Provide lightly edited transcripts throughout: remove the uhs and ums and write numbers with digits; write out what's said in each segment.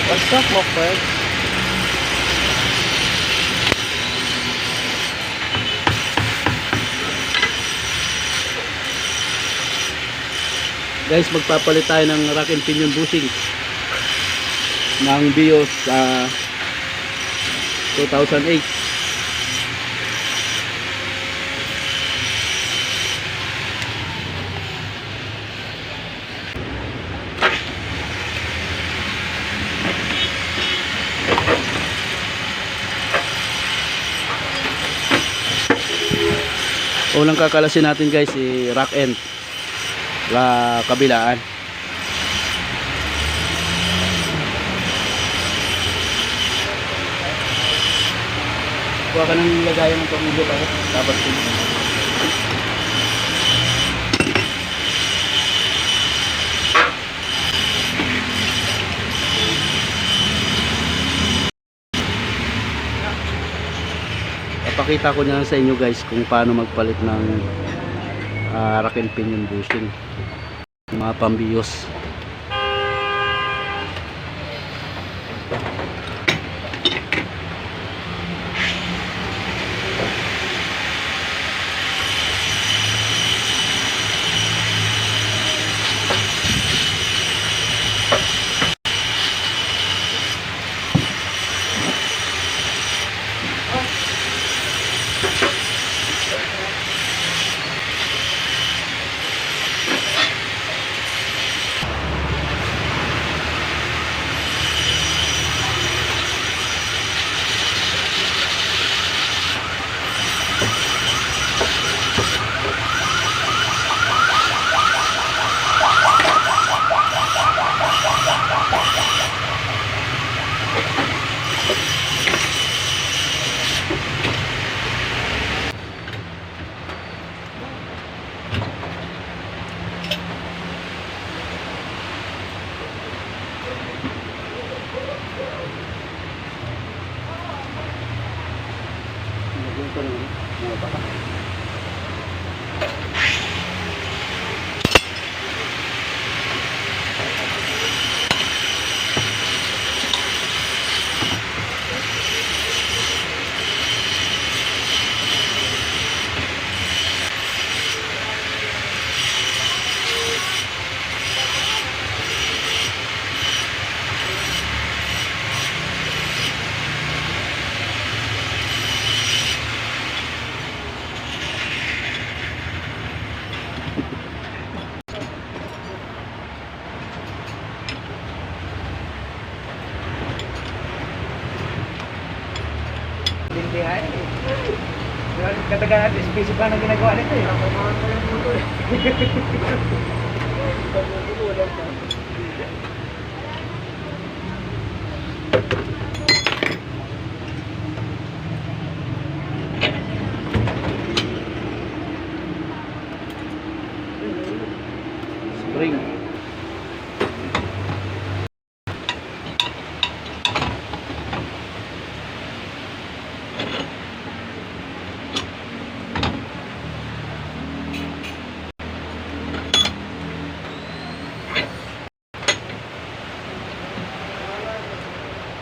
What's up, my friend? Guys, magpapalit tayo ng rack and pinion bushing ng Bios 2008. Unang kakalasin natin guys si rack end la kabilaan. Kuha ka ng lagayan ng tornilyo para tapos papakita ko na sa inyo guys kung paano magpalit ng rack and pinion bushing, mga pambiyos. Hindi ay. Katagal natin, space pa na ginagawa nito eh. Spring.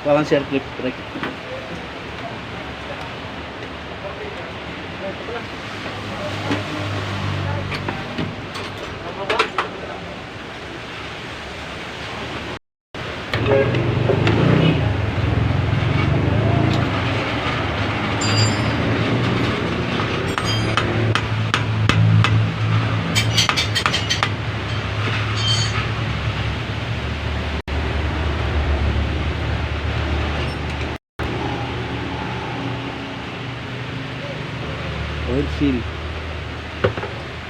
Parang circuit break. Oil seal.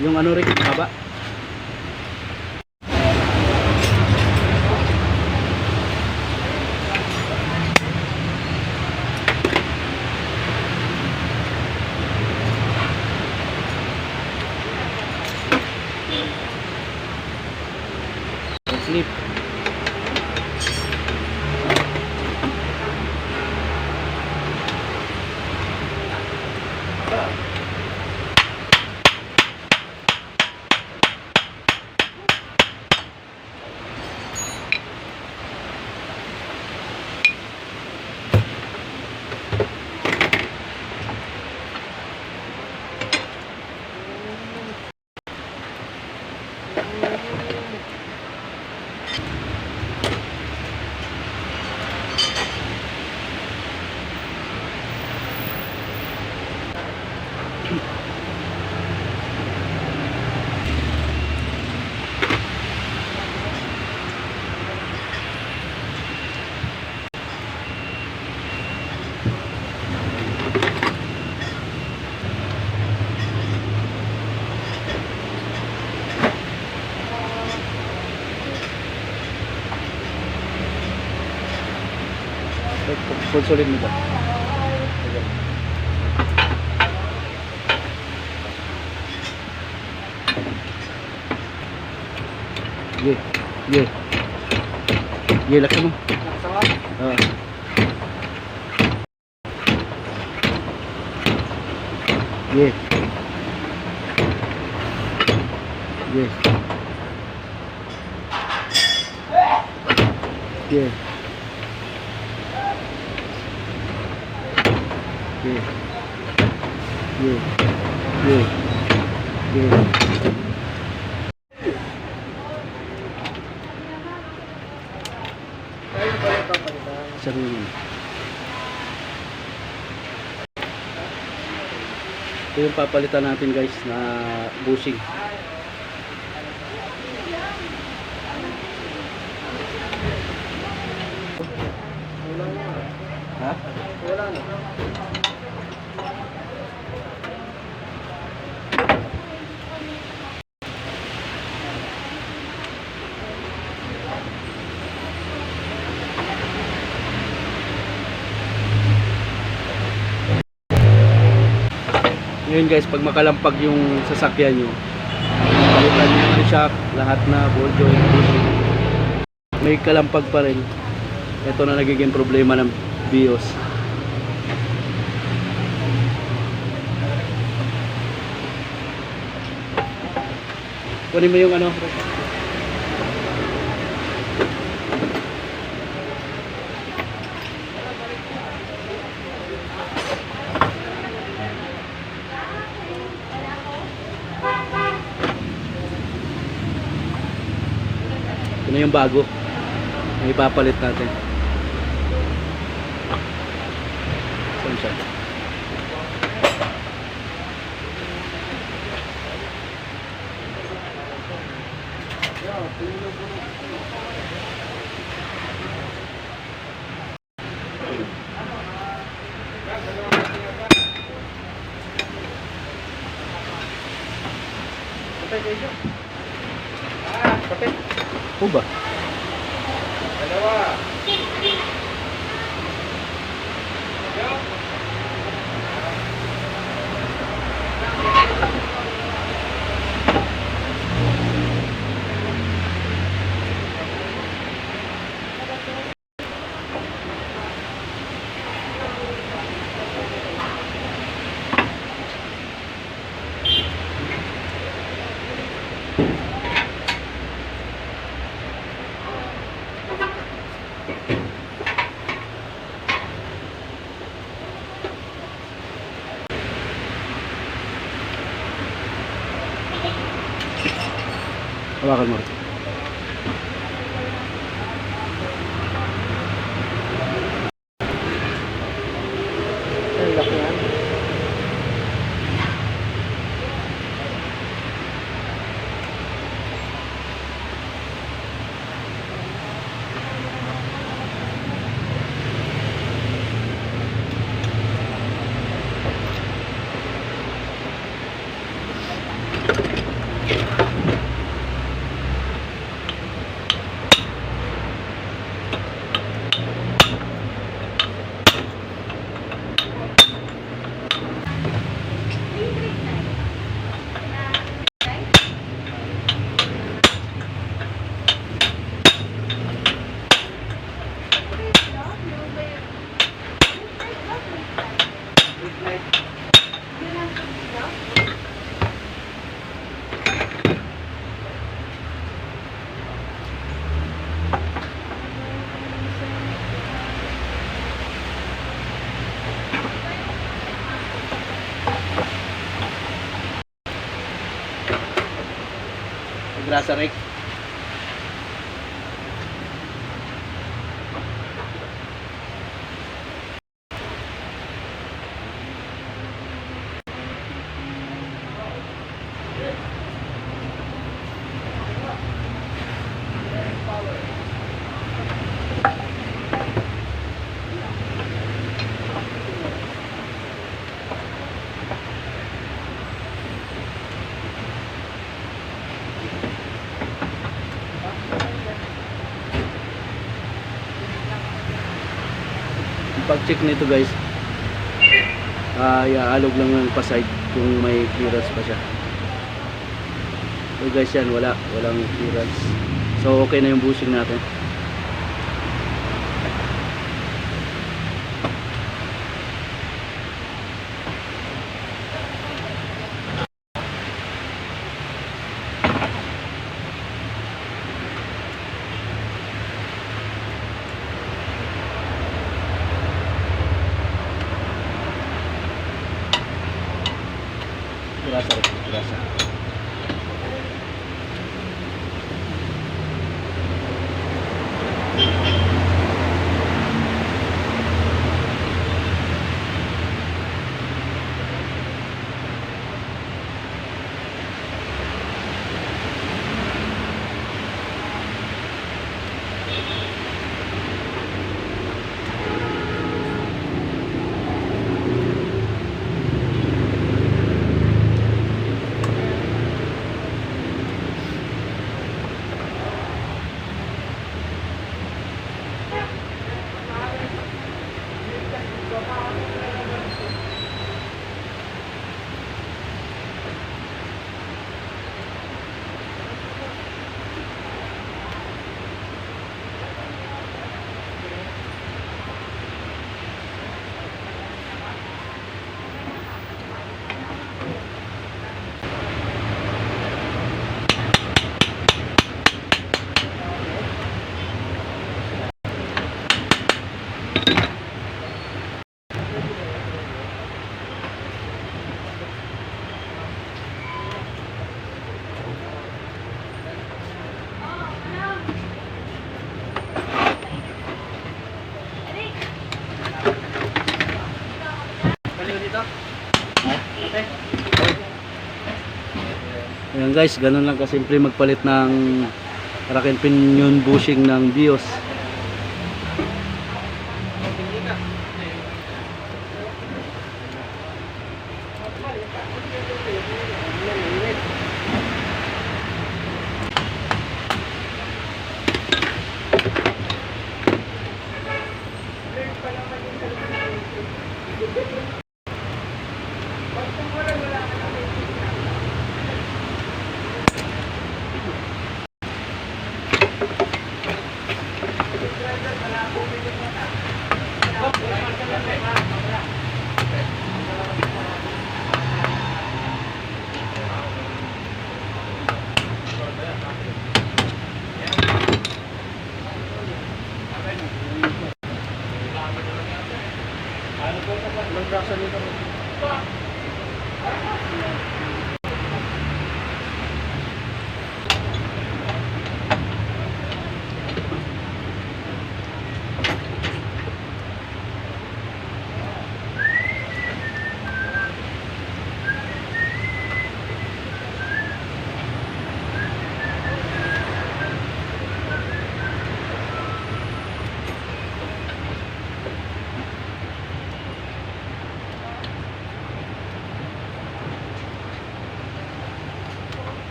Yung ano rin, haba. Slip. Konsolid mo ba? Ye, ye. Ye, laki mo. Nakasama? Ah. Ye. Ye. Ye. Ye. Ye. Ye. Ye. Tayo pala papalitan. Sarili. Ito yung papalitan natin guys na bushing. Wala na. Ha? Wala na. Ngayon guys, pag makalampag yung sasakyan nyo, palitan nyo ng shock, lahat na ball joint, bushing. May kalampag pa rin. Ito na nagiging problema ng BIOS. Kunin mo yung ano. Ito na yung bago. May ipapalit natin. Saan siya? Kapit kayo. Kapit. O ba? Dalawa. Hawakan mo rin. Ang laki yan. Grasa Rick. Yung pag-check nito guys, iaalog lang ng pa-side kung may clearance pa siya. So guys, yan, walang clearance. So okay na yung bushing natin. Kurasa rin, kurasa. Ayan guys, ganun lang kasimple magpalit ng rack and pinion bushing ng BIOS.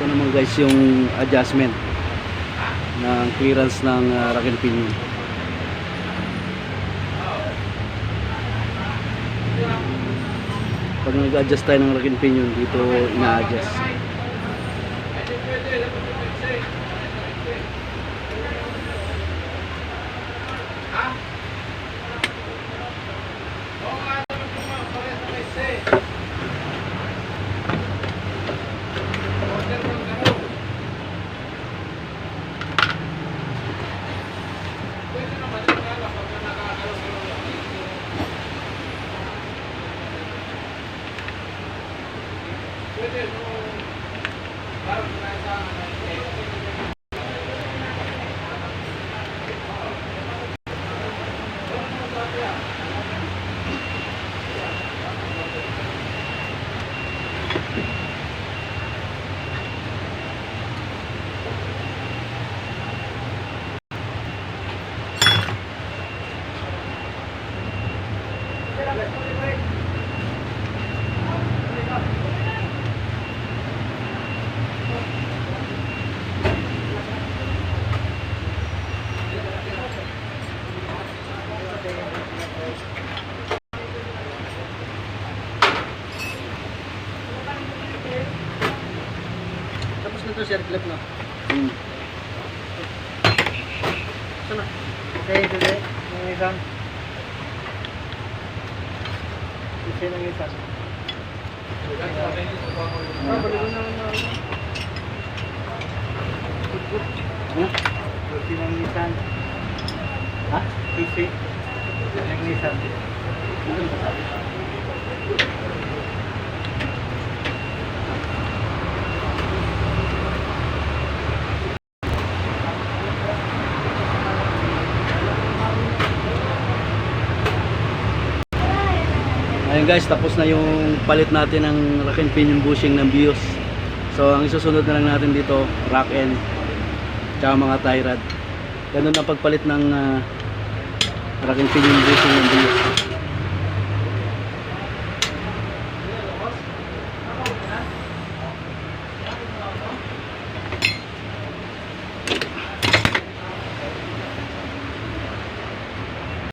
Ito naman guys yung adjustment ng clearance ng rack and pinion. Pag nag-adjust tayo ng rack and pinion, dito ina-adjust. to sir, clip na. Hmm. Sana. Okay, today. Yung isang. Isa ng isang. Baligon na lang. Susi ng Nissan. Ha? Susi ng Nissan. Ayun guys, tapos na yung palit natin ng rack and pinion bushing ng Vios. So ang isusunod na lang natin dito, rack end tsaka mga tie rod. Ganun ang pagpalit ng rack and pinion bushing ng Vios.